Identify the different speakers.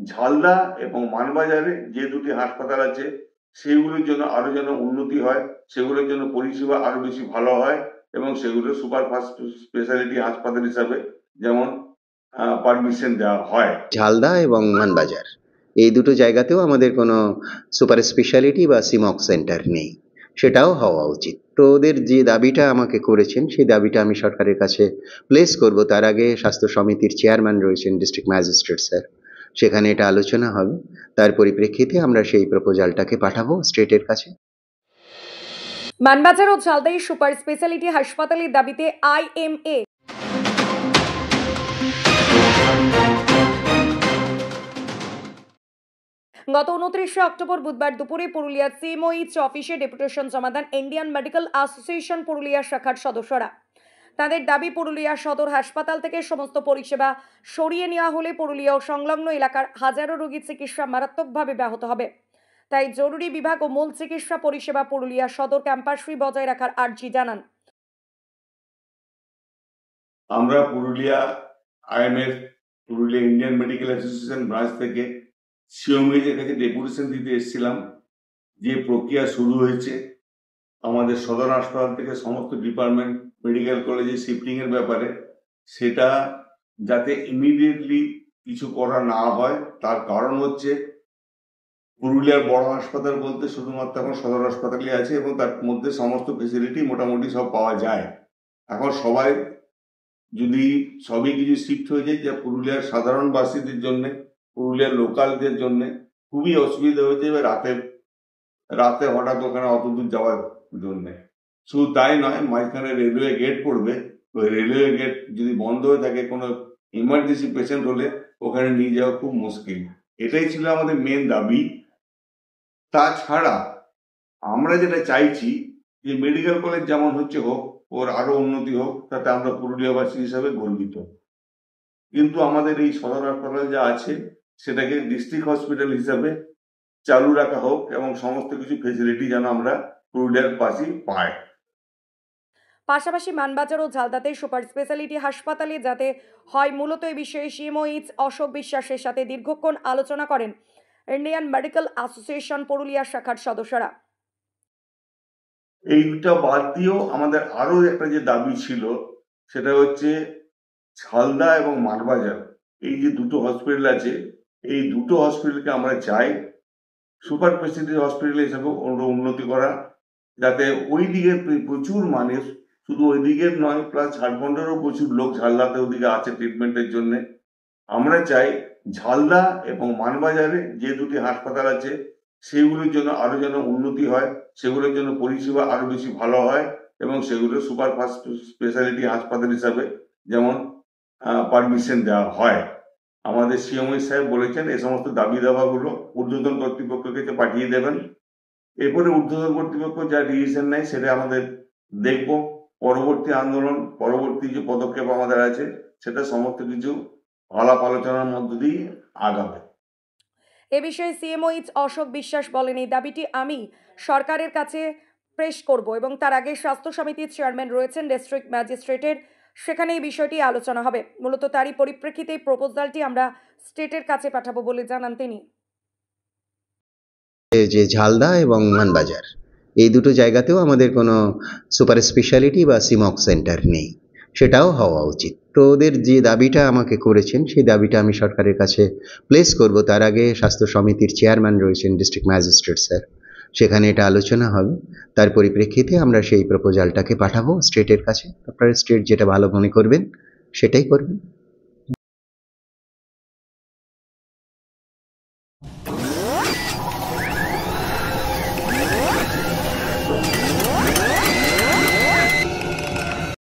Speaker 1: ঝালদা এবং মানবাজারে যে দুটি হাসপাতাল আছে সেগুলির জন্য আরো যেন উন্নতি হয়, সেগুলোর জন্য পরিষেবা আরো বেশি ভালো হয় এবং সেগুলো সুপার ফাস্ট স্পেশালিটি হাসপাতাল হিসাবে যেমন পারমিশন দেওয়া হয়।
Speaker 2: ঝালদা এবং মানবাজার এই দুটো জায়গাতেও আমাদের কোনো সুপার স্পেশালিটি বা সিমক সেন্টার নেই, সেটাও হওয়া উচিত। তো ওদের যে দাবিটা আমাকে করেছেন সেই দাবিটা আমি সরকারের কাছে প্লেস করব। তার আগে স্বাস্থ্য সমিতির চেয়ারম্যান রয়েছেন ডিস্ট্রিক্ট ম্যাজিস্ট্রেট স্যার, সেখানে এটা আলোচনা হবে। তার পরিপ্রেক্ষিতে আমরা সেই প্রপোজালটাকে পাঠাবো স্টেটের কাছে।
Speaker 3: মানবাজার ও ঝালদাই সুপার স্পেশালিটি হাসপাতালের দাবিতে IMA গত 29 অক্টোবর বুধবার দুপুরে পুরুলিয়া সিএমওইচ অফিসে ডেপুটেশন জমা দেন ইন্ডিয়ান মেডিকেল অ্যাসোসিয়েশন পুরুলিয়া শাখার সদস্যরা। তাদের দাবি, পুরুলিয়া সদর হাসপাতাল থেকে সমস্ত পরিষেবা সরিয়ে নেওয়া হলে পুরুলিয়া ও সংলগ্ন এলাকার হাজারো রোগীর চিকিৎসা মারাত্মকভাবে ব্যাহত হবে। তাই জরুরি বিভাগ ও মূল চিকিৎসা পরিষেবা পুরুলিয়া সদর ক্যাম্পাসে বজায় রাখার আর্জি জানান।
Speaker 1: আমরা Purulia IMF Purulia Indian medical association branch থেকে সিওমিজের কাছে ডেপুটেশন দিতে এসেছিলাম। যে প্রক্রিয়া শুরু হয়েছে আমাদের সদর হাসপাতাল থেকে সমস্ত ডিপার্টমেন্ট মেডিকেল কলেজে শিফটিং এর ব্যাপারে, সেটা যাতে ইমিডিয়েটলি কিছু করা না হয়। তার কারণ হচ্ছে পুরুলিয়ার বড় হাসপাতাল বলতে শুধুমাত্র এখন সদর হাসপাতালই আছে এবং তার মধ্যে সমস্ত ফেসিলিটি মোটামুটি সব পাওয়া যায়। এখন সবাই যদি সবই কিছু শিফট হয়ে যায়, যা পুরুলিয়ার সাধারণ বাসীদের জন্য, পুরুলিয়ার লোকালদের জন্য খুবই অসুবিধা হয়ে যাবে রাতে হঠাৎ ওখানে অত দূর যাওয়ার জন্য। শুধু তাই নয়, মাঝখানে রেলওয়ে গেট পড়বে, ওই রেলওয়ে গেট যদি বন্ধ হয়ে থাকে কোনো ইমার্জেন্সি পেশেন্ট হলে ওখানে নিয়ে যাওয়া খুব মুশকিল। এটাই ছিল আমাদের মেন দাবি। তাছাড়া আমরা যেটা চাইছি যে মেডিকেল কলেজ যেমন হচ্ছে হোক, ওর আরো উন্নতি হোক, তাতে আমরা পুরুলিয়াবাসী হিসাবে গর্বিত। কিন্তু আমাদের এই সদর হাসপাতাল যা আছে সেটাকে ডিস্ট্রিক্ট হসপিটাল হিসাবে চালু রাখা হোক এবং সমস্ত কিছু ফেসিলিটি যেন আমরা পুরুলিয়ার বাসী পাই।
Speaker 3: পাশাপাশি মানবাজার ও ঝালদাতে সুপার স্পেশালিটি হাসপাতালে যাতে হয়, মূলত এই বিষয়ে সিএমওইচ অশোক বিশ্বাসের সাথে দীর্ঘক্ষণ আলোচনা করেন ইন্ডিয়ান মেডিকেল অ্যাসোসিয়েশন পুরুলিয়া শাখার সদস্যরা।
Speaker 1: এইটা বাদ দিয়েও আমাদের আরো একটা যে দাবি ছিল সেটা হচ্ছে ঝালদা এবং মানবাজার এই যে দুটো হসপিটাল আছে, এই দুটো হসপিটালকে আমরা চাই সুপার স্পেশালিটি হসপিটাল হিসেবে উন্নতি করা, যাতে ওই দিকে প্রচুর মানুষ, শুধু ওই দিকের নয়, প্লাস ঝাড়খণ্ডেরও প্রচুর লোক ঝালদাতে ওদিকে আছে ট্রিটমেন্টের জন্য। আমরা চাই ঝালদা এবং মানবাজারে যে দুটি হাসপাতাল আছে সেগুলির জন্য আরো যেন উন্নতি হয়, সেগুলোর জন্য পরিষেবা আরো বেশি ভালো হয় এবং সেগুলো সুপার ফাস্ট স্পেশালিটি হাসপাতাল হিসাবে যেমন পারমিশন দেওয়া হয়। আমাদের সিএমওই সাহেব বলেছেন এই সমস্ত দাবি দাবাগুলো ঊর্ধ্বতন কর্তৃপক্ষকে পাঠিয়ে দেবেন। এরপরে ঊর্ধ্বতন কর্তৃপক্ষ যা ডিসিশন নেয় সেটা আমাদের দেখব। পরবর্তী আন্দোলন, পরবর্তী যে পদক্ষেপ আমাদের আছে সেটা সমস্ত কিছু আলাপ আলোচনার মধ্য দিয়ে আগাবে।
Speaker 3: এ বিষয়ে সিএমওইচ অশোক বিশ্বাস বলেন, এই দাবিটি আমি সরকারের কাছে পেশ করব এবং তার আগে স্বাস্থ্য সমিতির চেয়ারম্যান রয়েছেন ডিস্ট্রিক্ট ম্যাজিস্ট্রেটের, সেখানে এই বিষয়টি আলোচনা হবে। মূলত তারই পরিপ্রেক্ষিতে প্রপোজালটি আমরা স্টেটের কাছে পাঠাবো বলে জানান তিনি।
Speaker 2: যে ঝালদা এবং মানবাজার এই দুটো জায়গাতেও আমাদের কোনো সুপার স্পেশালিটি বা সিমক সেন্টার নেই, সেটাও হওয়া উচিত। তো ওদের যে দাবিটা আমাকে করেছেন সেই দাবিটা আমি সরকারের কাছে প্লেস করব। তার আগে স্বাস্থ্য সমিতির চেয়ারম্যান রয়েছেন ডিস্ট্রিক্ট ম্যাজিস্ট্রেট স্যার, সেখানে এটা আলোচনা হবে। তার পরিপ্রেক্ষিতে আমরা সেই প্রপোজালটাকে পাঠাবো স্টেটের কাছে। আপনারা স্টেট যেটা ভালো মনে করবেন সেটাই করবেন।